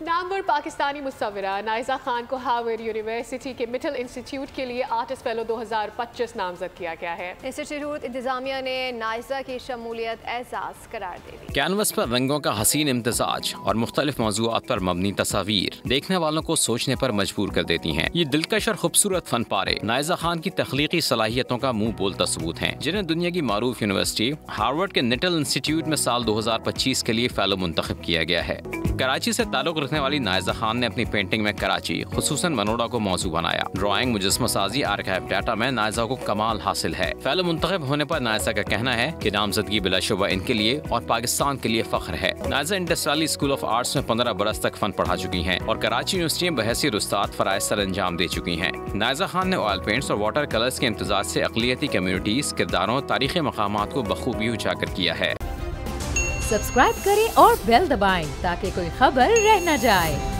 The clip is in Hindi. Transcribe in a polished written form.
नामवर पाकिस्तानी मुसव्विरा नाइजा खान को हार्वर्ड यूनिवर्सिटी के मिटल इंस्टीट्यूट के लिए आर्टिस्ट फेलो 2025 नामजद किया गया है। इंस्टीट्यूट इंतजामिया ने नाइजा की शमूलियत एजाज करार दे दी। कैनवस पर रंगों का हसीन इम्तजाज और मुख्तलिफ मौज़ूआत पर मबनी तस्वीर देखने वालों को सोचने पर मजबूर कर देती हैं। ये दिलकश और खूबसूरत फन पारे नाइजा खान की तख्लीकी सलाहियतों का मुंह बोलता सबूत हैं, जिन्हें दुनिया की मारूफ यूनिवर्सिटी हार्वर्ड के निटल इंस्टीट्यूट में साल 2025 के लिए फेलो मुंतखब किया गया है। कराची से ताल्लुक रखने वाली नाइजा खान ने अपनी पेंटिंग में कराची खुसूसन मनोड़ा को मौजू बनाया। ड्राइंग, मुजस्मा साजी, आर्काइव डाटा में नाइजा को कमाल हासिल है। फेलो मुंतखब होने पर नाइजा का कहना है कि नामजदगी बिलाशुबा इनके लिए और पाकिस्तान के लिए फख्र है। नाइजा Indus valley school of arts में 15 बरस तक फन पढ़ा चुकी हैं और कराची यूनिवर्सिटी में बहसीत उस्ताद फराइज सर अंजाम दे चुकी हैं। नाइजा खान ने ऑयल पेंट्स और वाटर कलर्स के इम्तजाज से अक़लियती कम्युनिटीज, किरदारों, तारीखी मकामात को बखूबी उजागर किया है। सब्सक्राइब करें और बेल दबाएं ताकि कोई खबर रह न जाए।